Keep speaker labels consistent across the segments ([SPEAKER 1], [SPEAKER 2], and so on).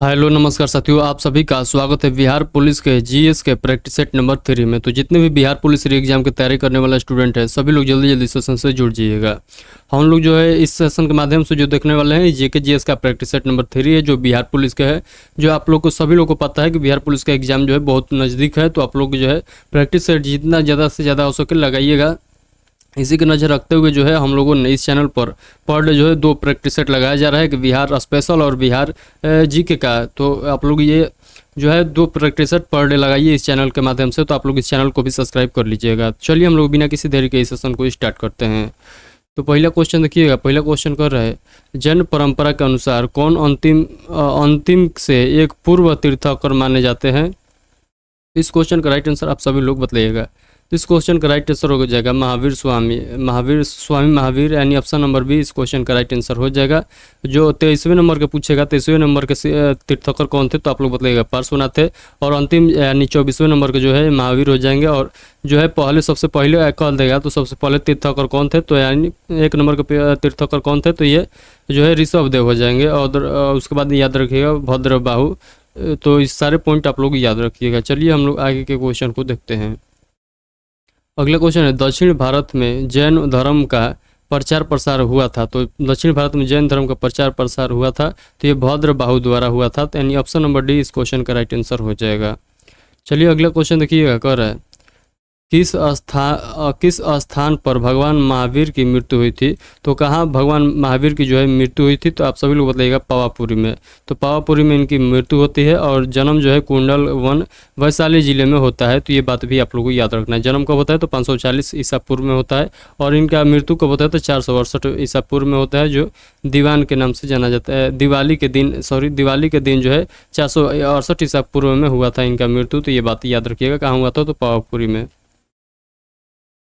[SPEAKER 1] Hello नमस्कार साथियों, आप सभी का स्वागत है बिहार पुलिस के जीएस के प्रैक्टिस सेट नंबर 3 में। तो जितने भी बिहार पुलिस री एग्जाम की तैयारी करने वाला स्टूडेंट है, सभी लोग जल्दी जल्दी सेशन से जुड़ जाइएगा। हम लोग जो है इस सेशन के माध्यम से जो देखने वाले हैं, जेके जीएस का प्रैक्टिस सेट नंबर 3 है, जो बिहार पुलिस का है। जो आप लोग को सभी लोग को पता है कि बिहार पुलिस का एग्जाम जो है बहुत नज़दीक है, तो आप लोग जो है प्रैक्टिस सेट जितना ज़्यादा से ज़्यादा हो सके लगाइएगा। इसी की नज़र रखते हुए जो है हम लोगों ने इस चैनल पर डे जो है 2 प्रैक्टिस सेट लगाया जा रहा है कि बिहार स्पेशल और बिहार जीके का। तो आप लोग ये जो है 2 प्रैक्टिस सेट पर डे लगाइए इस चैनल के माध्यम से। तो आप लोग इस चैनल को भी सब्सक्राइब कर लीजिएगा। चलिए हम लोग बिना किसी देरी के इस सेशन को स्टार्ट करते हैं। तो पहला क्वेश्चन देखिएगा। पहला क्वेश्चन कर रहा है, जैन परंपरा के अनुसार कौन अंतिम से एक पूर्व तीर्थंकर माने जाते हैं। इस क्वेश्चन का राइट आंसर आप सभी लोग बताइएगा। तो इस क्वेश्चन का राइट आंसर हो जाएगा महावीर स्वामी महावीर, यानी ऑप्शन नंबर बी इस क्वेश्चन का राइट आंसर हो जाएगा। जो 23वें नंबर के पूछेगा, 23वें नंबर के तीर्थंकर कौन थे, तो आप लोग बताइएगा पार्श्वनाथ थे। और अंतिम यानी 24वें नंबर के जो है महावीर हो जाएंगे। और जो है सबसे पहले कॉल देगा, तो सबसे पहले तीर्थंकर कौन थे, तो यानी 1 नंबर के तीर्थंकर कौन थे, तो ये जो है ऋषभ देव हो जाएंगे। और उसके बाद याद रखिएगा भद्र बाहु। तो इस सारे पॉइंट आप लोग याद रखिएगा। चलिए हम लोग आगे के क्वेश्चन को देखते हैं। अगला क्वेश्चन है, दक्षिण भारत में जैन धर्म का प्रचार प्रसार हुआ था। तो दक्षिण भारत में जैन धर्म का प्रचार प्रसार हुआ था, तो ये भद्र बाहु द्वारा हुआ था। तो यानी ऑप्शन नंबर डी इस क्वेश्चन का राइट आंसर हो जाएगा। चलिए अगला क्वेश्चन देखिएगा। कह रहा है, किस स्थान पर भगवान महावीर की मृत्यु हुई थी। तो कहाँ भगवान महावीर की जो है मृत्यु हुई थी, तो आप सभी लोग बताइएगा पावापुरी में। तो पावापुरी में इनकी मृत्यु होती है। और जन्म जो है कुंडल वन वैशाली जिले में होता है। तो ये बात भी आप लोगों को याद रखना है। जन्म कब होता है, तो 540 ईसा पूर्व में होता है। और इनका मृत्यु कब होता है, तो 468 ईसा पूर्व में होता है, जो दीवान के नाम से जाना जाता है। दिवाली के दिन जो है 468 ईसा पूर्व में हुआ था इनका मृत्यु। तो ये बात याद रखिएगा, कहाँ हुआ था, तो पावापुरी में।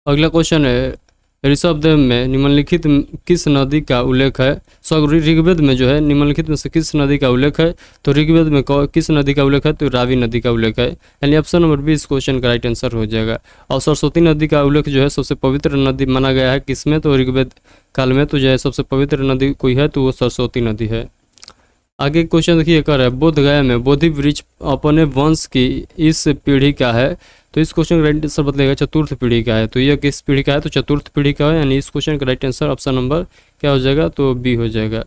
[SPEAKER 1] अगला क्वेश्चन है, ऋषभदेव में निम्नलिखित किस नदी का उल्लेख है। ऋग्वेद में जो है निम्नलिखित में से किस नदी का उल्लेख है। तो ऋग्वेद में किस नदी का उल्लेख है, तो रावी नदी का उल्लेख है। यानी ऑप्शन नंबर बी इस क्वेश्चन का राइट आंसर हो जाएगा। और सरस्वती नदी का उल्लेख जो है सबसे पवित्र नदी माना गया है किसमें, तो ऋग्वेद काल में। तो जो है सबसे पवित्र नदी कोई है, तो वो सरस्वती नदी है। आगे क्वेश्चन देखिए, कर है, बोध गया में बोधि वृक्ष अपने वंश की इस पीढ़ी का है। तो इस क्वेश्चन का राइट आंसर बताइएगा चतुर्थ पीढ़ी का है। तो यह किस पीढ़ी का है, तो चतुर्थ पीढ़ी का है। यानी इस क्वेश्चन का राइट आंसर ऑप्शन नंबर क्या हो जाएगा, तो बी हो जाएगा।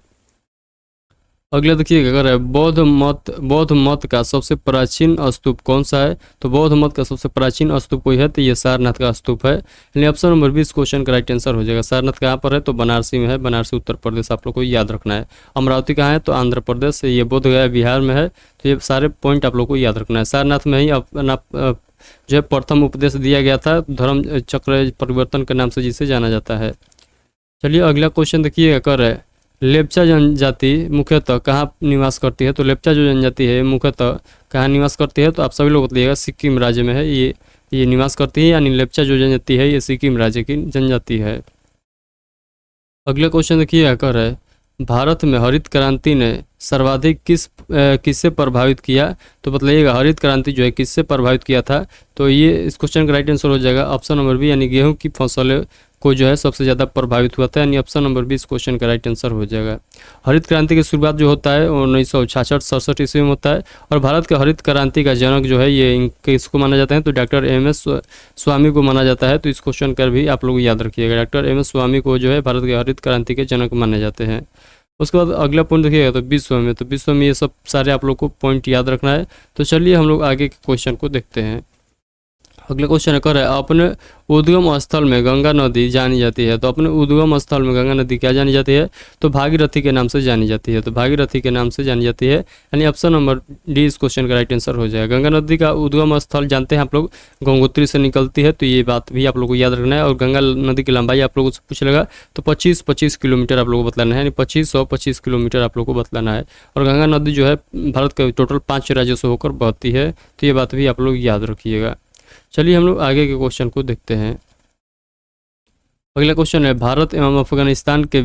[SPEAKER 1] अगला देखिएगा, अगर है बौद्ध मत का सबसे प्राचीन स्तूप कौन सा है। तो बौद्ध मत का सबसे प्राचीन स्तूप कोई है, तो ये सारनाथ का स्तूप है। यानी ऑप्शन नंबर 20 क्वेश्चन का राइट आंसर हो जाएगा। सारनाथ कहाँ पर है, तो बनारसी में है। बनारसी उत्तर प्रदेश आप लोग को याद रखना है। अमरावती कहाँ है, तो आंध्र प्रदेश। ये बोध गया बिहार में है। तो ये सारे पॉइंट आप लोग को याद रखना है। सारनाथ में ही अपना जो है प्रथम उपदेश दिया गया था, धर्म चक्र परिवर्तन के नाम से जिसे जाना जाता है। चलिए अगला क्वेश्चन देखिएगा, कर है, लेप्चा जनजाति मुख्यतः कहाँ निवास करती है। तो लेप्चा जो जनजाति है मुख्यतः कहाँ निवास करती है, तो आप सभी लोग बताइएगा सिक्किम राज्य में है ये निवास करती है। यानी लेप्चा जो जनजाति है ये सिक्किम राज्य की जनजाति है। अगला क्वेश्चन देखिए, कर है, भारत में हरित क्रांति ने सर्वाधिक किससे प्रभावित किया। तो बताइएगा हरित क्रांति जो है किससे प्रभावित किया था। तो ये इस क्वेश्चन का राइट आंसर हो जाएगा ऑप्शन नंबर बी, यानी गेहूं की फसल को जो है सबसे ज़्यादा प्रभावित हुआ था। यानी ऑप्शन नंबर बी इस क्वेश्चन का राइट आंसर हो जाएगा। हरित क्रांति की शुरुआत जो होता है 1966-67 ईस्वी में होता है। और भारत के हरित क्रांति का जनक जो है ये किसको माना जाता है, तो डॉक्टर एम.एस. स्वामी को माना जाता है। तो इस क्वेश्चन का भी आप लोग याद रखिएगा। Doctor MS. स्वामी को जो है भारत के हरित क्रांति के जनक माने जाते हैं। उसके बाद अगला पॉइंट देखिएगा, तो विश्व में। तो विश्व में ये सब सारे आप लोग को पॉइंट याद रखना है। तो चलिए हम लोग आगे के क्वेश्चन को देखते हैं। अगला क्वेश्चन है, अपने उद्गम स्थल में गंगा नदी जानी जाती है। तो अपने उद्गम स्थल में गंगा नदी क्या जानी जाती है, तो भागीरथी के नाम से जानी जाती है। तो भागीरथी के नाम से जानी जाती है। यानी ऑप्शन नंबर डी इस क्वेश्चन का राइट आंसर हो जाएगा। गंगा नदी का उद्गम स्थल जानते हैं आप लोग, गंगोत्री से निकलती है। तो ये बात भी आप लोग को याद रखना है। और गंगा नदी की लंबाई आप लोगों से पूछ लेगा, तो 25 किलोमीटर आप लोगों को बतलाना है। यानी 2525 किलोमीटर आप लोग को बतलाना है। और गंगा नदी जो है भारत के टोटल 5 राज्यों से होकर बहती है। तो ये बात भी आप लोग याद रखिएगा। चलिए हम लोग आगे के क्वेश्चन को देखते हैं। अगला क्वेश्चन है, भारत एवं अफगानिस्तान के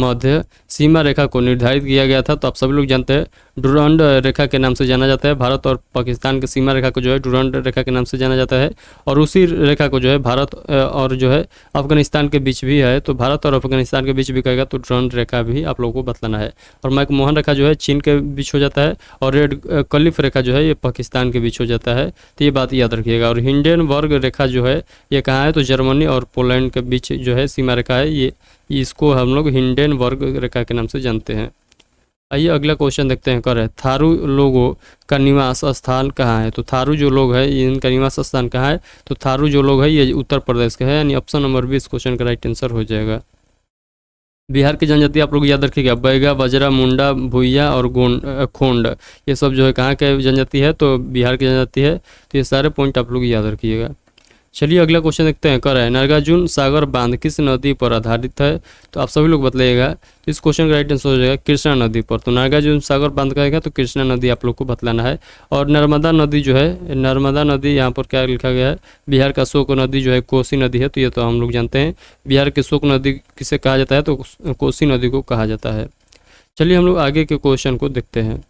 [SPEAKER 1] मध्य सीमा रेखा को निर्धारित किया गया था। तो आप सभी लोग जानते हैं डुरंड रेखा के नाम से जाना जाता है। भारत और पाकिस्तान की सीमा रेखा को जो है डुरंड रेखा के नाम से जाना जाता है। और उसी रेखा को जो है भारत और जो है अफगानिस्तान के बीच भी है। तो भारत और अफगानिस्तान के बीच भी कहेगा तो डुरंड रेखा भी आप लोगों को बतलाना है। और मैकमोहन रेखा जो है चीन के बीच हो जाता है। और रेड क्लिफ रेखा जो है ये पाकिस्तान के बीच हो जाता है। तो ये बात याद रखिएगा। और हिंडनबर्ग रेखा जो है ये कहाँ है, तो जर्मनी और पोलैंड के बीच जो है सीमा रेखा है। ये इसको हम लोग हिंडनबर्ग रेखा के नाम से जानते हैं। आइए अगला क्वेश्चन देखते हैं। कर है, थारू लोगों का निवास स्थान कहाँ है। तो थारू जो लोग है इनका निवास स्थान कहाँ है, तो थारू जो लोग है ये उत्तर प्रदेश का है, यानी ऑप्शन नंबर 20 क्वेश्चन का राइट आंसर हो जाएगा। बिहार की जनजाति आप लोग याद रखिएगा, बैगा, बजरा, मुंडा, भुइया और खोंड, ये सब जो है कहाँ के जनजाति है, तो बिहार की जनजाति है। तो ये सारे पॉइंट आप लोग याद रखिएगा। चलिए अगला क्वेश्चन देखते हैं। कर है, नागार्जुन सागर बांध किस नदी पर आधारित है। तो आप सभी लोग बतलाइएगा। तो इस क्वेश्चन का राइट आंसर हो जाएगा कृष्णा नदी पर। तो नागार्जुन सागर बांध कहेगा तो कृष्णा नदी आप लोग को बतलाना है। और नर्मदा नदी जो है, नर्मदा नदी यहाँ पर क्या लिखा गया है, बिहार का शोक नदी जो है कोसी नदी है। तो ये तो हम लोग जानते हैं। बिहार की शोक नदी किसे कहा जाता है, तो कोसी नदी को कहा जाता है। चलिए हम लोग आगे के क्वेश्चन को देखते हैं।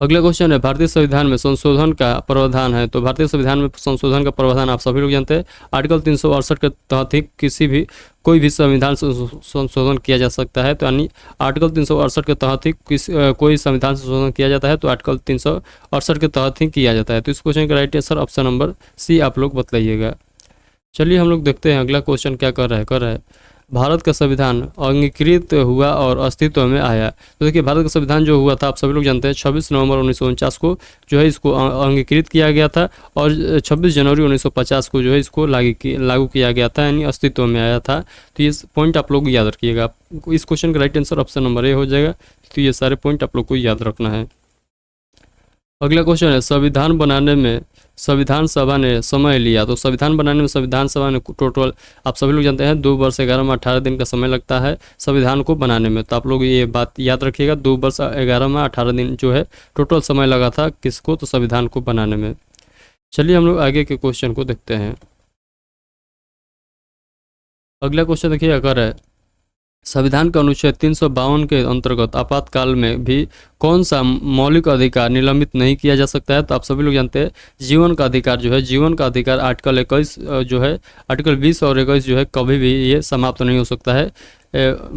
[SPEAKER 1] अगला क्वेश्चन है, भारतीय संविधान में संशोधन का प्रावधान है। तो भारतीय संविधान में संशोधन का प्रावधान आप सभी लोग जानते हैं। आर्टिकल 368 के तहत ही कोई भी संविधान संशोधन किया जा सकता है। तो यानी आर्टिकल 368 के तहत ही कोई संविधान संशोधन किया जाता है, तो आर्टिकल 368 के तहत ही किया जाता है। तो इस क्वेश्चन का right answer option number C आप लोग बतलाइएगा। चलिए हम लोग देखते हैं अगला क्वेश्चन क्या कर रहा है। भारत का संविधान अंगीकृत हुआ और अस्तित्व में आया। तो देखिए भारत का संविधान जो हुआ था आप सभी लोग जानते हैं 26 नवंबर 1949 को जो है इसको अंगीकृत किया गया था। और 26 जनवरी 1950 को जो है इसको लागू किया गया था, यानी अस्तित्व में आया था। तो ये पॉइंट आप लोग याद रखिएगा। इस क्वेश्चन का right answer option number A हो जाएगा। तो ये सारे पॉइंट आप लोग को याद रखना है। अगला क्वेश्चन है, संविधान बनाने में संविधान सभा ने समय लिया। तो संविधान बनाने में संविधान सभा ने टोटल आप सभी लोग जानते हैं 2 वर्ष 11 माह 18 दिन का समय लगता है संविधान को बनाने में। तो आप लोग ये बात याद रखिएगा, 2 वर्ष 11 माह 18 दिन जो है टोटल समय लगा था किसको, तो संविधान को बनाने में। चलिए हम लोग आगे के क्वेश्चन को देखते हैं। अगला क्वेश्चन देखिए, अगर है संविधान के अनुच्छेद 352 के अंतर्गत आपातकाल में भी कौन सा मौलिक अधिकार निलंबित नहीं किया जा सकता है। तो आप सभी लोग जानते हैं जीवन का अधिकार जो है, जीवन का अधिकार आर्टिकल 21 जो है, आर्टिकल 20 और 21 जो है कभी भी ये समाप्त नहीं हो सकता है।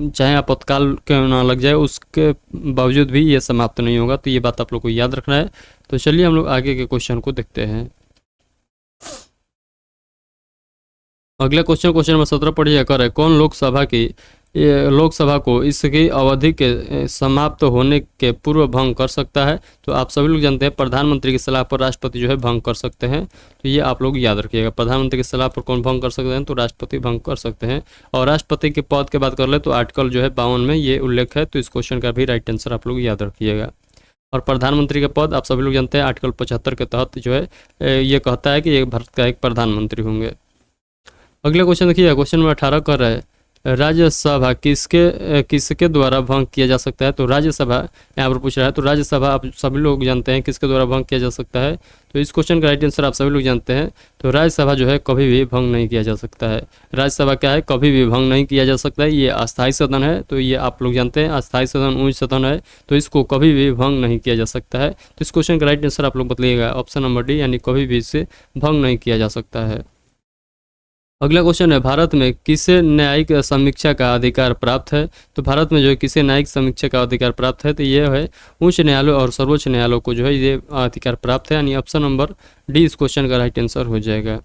[SPEAKER 1] चाहे आपातकाल क्यों ना लग जाए उसके बावजूद भी ये समाप्त नहीं होगा। तो ये बात आप लोग को याद रखना है। तो चलिए हम लोग आगे के क्वेश्चन को देखते हैं। अगला क्वेश्चन नंबर 17 पढ़िए। कर है, कौन लोकसभा को इसकी अवधि के समाप्त होने के पूर्व भंग कर सकता है। तो आप सभी लोग जानते हैं प्रधानमंत्री की सलाह पर राष्ट्रपति जो है भंग कर सकते हैं। तो ये आप लोग याद रखिएगा, प्रधानमंत्री की सलाह पर कौन भंग कर सकते हैं, तो राष्ट्रपति भंग कर सकते हैं। और राष्ट्रपति के पद की बात कर ले तो आर्टिकल जो है 52 में ये उल्लेख है। तो इस क्वेश्चन का भी राइट आंसर आप लोग याद रखिएगा। और प्रधानमंत्री का पद आप सभी लोग जानते हैं आर्टिकल 75 के तहत जो है ये कहता है कि ये भारत का एक प्रधानमंत्री होंगे। अगला क्वेश्चन देखिए, क्वेश्चन नंबर 18 कर रहा है, राज्यसभा किसके द्वारा भंग किया जा सकता है। तो राज्यसभा यहाँ पर पूछ रहा है। तो राज्यसभा आप सभी लोग जानते हैं किसके द्वारा भंग किया जा सकता है। तो इस क्वेश्चन का राइट आंसर आप सभी लोग जानते हैं। तो राज्यसभा जो है कभी भी भंग नहीं किया जा सकता है। राज्यसभा क्या है, कभी भी भंग नहीं किया जा सकता है। ये अस्थायी सदन है। तो ये आप लोग जानते हैं अस्थायी सदन उच्च सदन है। तो इसको कभी भी भंग नहीं किया जा सकता है। तो इस क्वेश्चन का राइट आंसर आप लोग बतलाइएगा, ऑप्शन नंबर डी, यानी कभी भी इसे भंग नहीं किया जा सकता है। अगला क्वेश्चन है, भारत में किसे न्यायिक समीक्षा का अधिकार प्राप्त है। तो भारत में जो है किसे न्यायिक समीक्षा का अधिकार प्राप्त है, तो ये है उच्च न्यायालय और सर्वोच्च न्यायालय को जो है ये अधिकार प्राप्त है, यानी ऑप्शन नंबर डी इस क्वेश्चन का राइट आंसर हो जाएगा।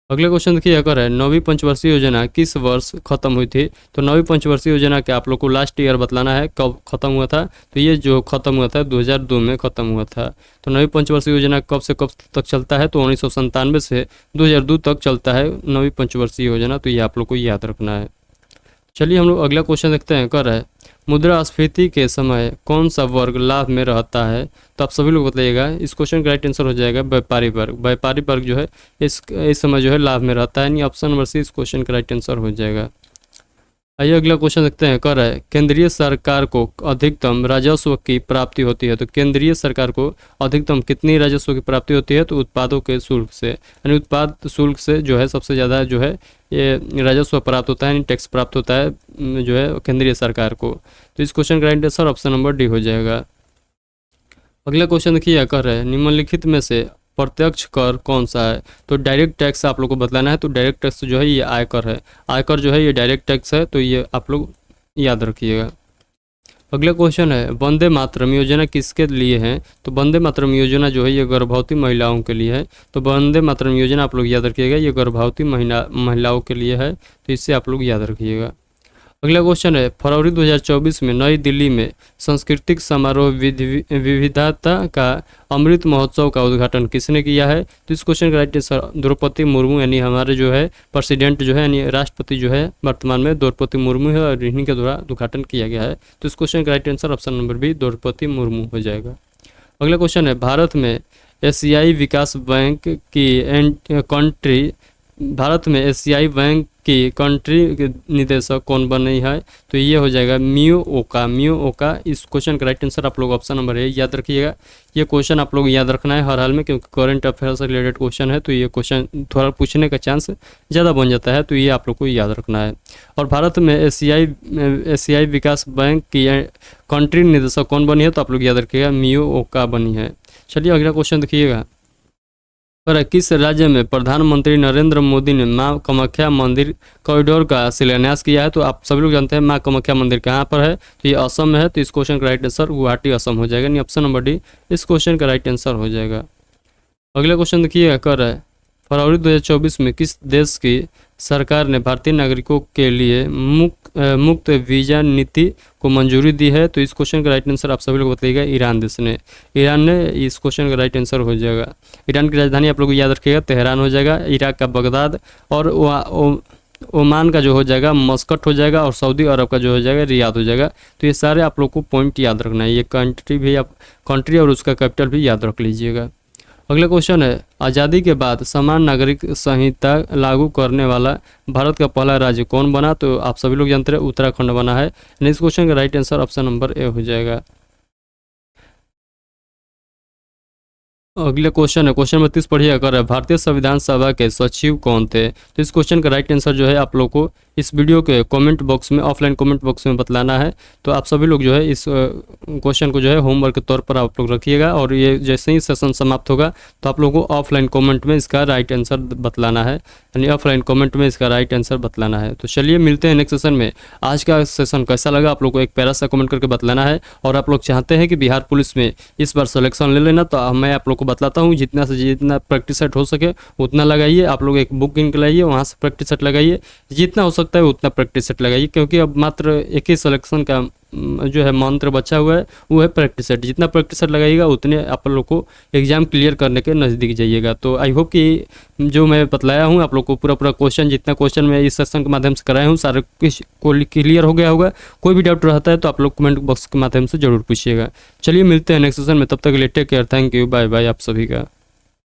[SPEAKER 1] अगला क्वेश्चन देखिए, अगर है 9वीं पंचवर्षीय योजना किस वर्ष खत्म हुई थी। तो 9वीं पंचवर्षीय योजना के आप लोग को लास्ट ईयर बतलाना है कब खत्म हुआ था। तो ये जो खत्म हुआ था 2002 में खत्म हुआ था। तो 9वीं पंचवर्षीय योजना कब से कब तक चलता है, तो 1997 से 2002 तक चलता है 9वीं पंचवर्षीय योजना। तो ये आप लोग को याद रखना है। चलिए हम लोग अगला क्वेश्चन देखते हैं। कर है, मुद्रास्फीति के समय कौन सा वर्ग लाभ में रहता है। तो आप सभी लोग बताइएगा। इस क्वेश्चन का राइट आंसर हो जाएगा व्यापारी वर्ग। व्यापारी वर्ग जो है इस समय जो है लाभ में रहता है, यानी ऑप्शन नंबर सी इस क्वेश्चन का राइट आंसर हो जाएगा। आइए अगला क्वेश्चन देखते हैं। कर है केंद्रीय सरकार को अधिकतम राजस्व की प्राप्ति होती है। तो केंद्रीय सरकार को अधिकतम कितनी राजस्व की प्राप्ति होती है? तो उत्पादों के शुल्क से, यानी उत्पाद शुल्क से जो है सबसे ज़्यादा जो है ये राजस्व प्राप्त होता है, यानी टैक्स प्राप्त होता है जो है केंद्रीय सरकार को। तो इस क्वेश्चन का right answer option number D हो जाएगा। अगला क्वेश्चन देखिए, कर है निम्नलिखित में से प्रत्यक्ष कर कौन सा है? तो डायरेक्ट टैक्स आप लोग को बतलाना है। तो डायरेक्ट टैक्स जो है ये आयकर है। आयकर जो है ये डायरेक्ट टैक्स है, तो ये आप लोग याद रखिएगा। अगला क्वेश्चन है वंदे मातरम योजना किसके लिए है? तो वंदे मातरम योजना जो है ये गर्भवती महिलाओं के लिए है। तो वंदे मातरम योजना आप लोग याद रखिएगा, ये गर्भवती महिलाओं के लिए है, तो इससे आप लोग याद रखिएगा। अगला क्वेश्चन है फरवरी 2024 में नई दिल्ली में सांस्कृतिक समारोह विविधता का अमृत महोत्सव का उद्घाटन किसने किया है? तो इस क्वेश्चन का राइट आंसर द्रौपदी मुर्मू, यानी हमारे जो है प्रेसिडेंट जो है यानी राष्ट्रपति जो है वर्तमान में द्रौपदी मुर्मू है, और इन्हीं के द्वारा उद्घाटन किया गया है। तो इस क्वेश्चन का right answer option number B Draupadi Murmu हो जाएगा। अगला क्वेश्चन है भारत में एशियाई विकास बैंक की कंट्री भारत में एशियाई बैंक की कंट्री निदेशक कौन बनी है? तो ये हो जाएगा मियो ओका। मियो ओका इस क्वेश्चन का राइट आंसर आप लोग ऑप्शन नंबर ए याद रखिएगा। ये क्वेश्चन आप लोग याद रखना है हर हाल में, क्योंकि करंट अफेयर से रिलेटेड क्वेश्चन है, तो ये क्वेश्चन थोड़ा पूछने का चांस ज़्यादा बन जाता है, तो ये आप लोग को याद रखना है। और भारत में एशियाई विकास बैंक की कंट्री निदेशक कौन बनी है? तो आप लोग याद रखिएगा मियो ओका बनी है। चलिए अगला क्वेश्चन देखिएगा, पर किस राज्य में प्रधानमंत्री नरेंद्र मोदी ने मां कामाख्या मंदिर कॉरिडोर का शिलान्यास किया है? तो आप सभी लोग जानते हैं मां कामाख्या मंदिर कहां पर है? तो ये असम में है। तो इस क्वेश्चन का राइट आंसर गुवाहाटी असम हो जाएगा, यानी ऑप्शन नंबर डी इस क्वेश्चन का राइट आंसर हो जाएगा। अगला क्वेश्चन देखिए, कर है फरवरी 2024 में किस देश की सरकार ने भारतीय नागरिकों के लिए मुक्त वीज़ा नीति को मंजूरी दी है? तो इस क्वेश्चन का राइट आंसर आप सभी लोग बताइएगा, ईरान देश ने। ईरान ने इस क्वेश्चन का राइट आंसर हो जाएगा। ईरान की राजधानी आप लोग याद रखिएगा तेहरान हो जाएगा, इराक का बगदाद, और ओमान का जो हो जाएगा मस्कट हो जाएगा, और सऊदी अरब का जो हो जाएगा रियाद हो जाएगा। तो ये सारे आप लोग को पॉइंट याद रखना है। ये कंट्री भी आप कंट्री और उसका कैपिटल भी याद रख लीजिएगा। अगला क्वेश्चन है आज़ादी के बाद समान नागरिक संहिता लागू करने वाला भारत का पहला राज्य कौन बना? तो आप सभी लोग जानते हैं उत्तराखंड बना है। इस क्वेश्चन का right answer option number A हो जाएगा। अगला क्वेश्चन है क्वेश्चन 32 पढ़िए, अगर भारतीय संविधान सभा के सचिव कौन थे? तो इस क्वेश्चन का राइट आंसर जो है आप लोग को इस वीडियो के कमेंट बॉक्स में, ऑफलाइन कमेंट बॉक्स में बतलाना है। तो आप सभी लोग जो है इस क्वेश्चन को जो है होमवर्क के तौर पर आप लोग रखिएगा, और ये जैसे ही सेशन समाप्त होगा तो आप लोगों को ऑफलाइन कमेंट में इसका राइट आंसर बतलाना है, यानी ऑफलाइन कमेंट में इसका राइट आंसर बतलाना है। तो चलिए मिलते हैं नेक्स्ट सेशन में। आज का सेशन कैसा लगा आप लोग को एक प्यारा सा कमेंट करके बतलाना है। और आप लोग चाहते हैं कि बिहार पुलिस में इस बार सिलेक्शन ले लेना, तो मैं आप लोग को बतलाता हूँ जितना से जितना प्रैक्टिस सेट हो सके उतना लगाइए। आप लोग एक बुक गिन के लाइए, वहाँ से प्रैक्टिस सेट लगाइए, जितना हो सकता है उतना प्रैक्टिस सेट लगाइए, क्योंकि अब मात्र एक ही सिलेक्शन का जो है मंत्र बचा हुआ है, वो है प्रैक्टिस सेट। जितना प्रैक्टिस सेट लगाइएगा उतने आप लोग को एग्जाम क्लियर करने के नज़दीक जाइएगा। तो आई होप कि जो मैं बतलाया हूँ आप लोग को पूरा क्वेश्चन, जितना क्वेश्चन मैं इस सेशन के माध्यम से कराया हूँ सारे को क्लियर हो गया होगा। कोई भी डाउट रहता है तो आप लोग कमेंट बॉक्स के माध्यम से जरूर पूछिएगा। चलिए मिलते हैं नेक्स्ट सेशन में, तब तक के लिए take care, thank you, bye bye आप सभी का।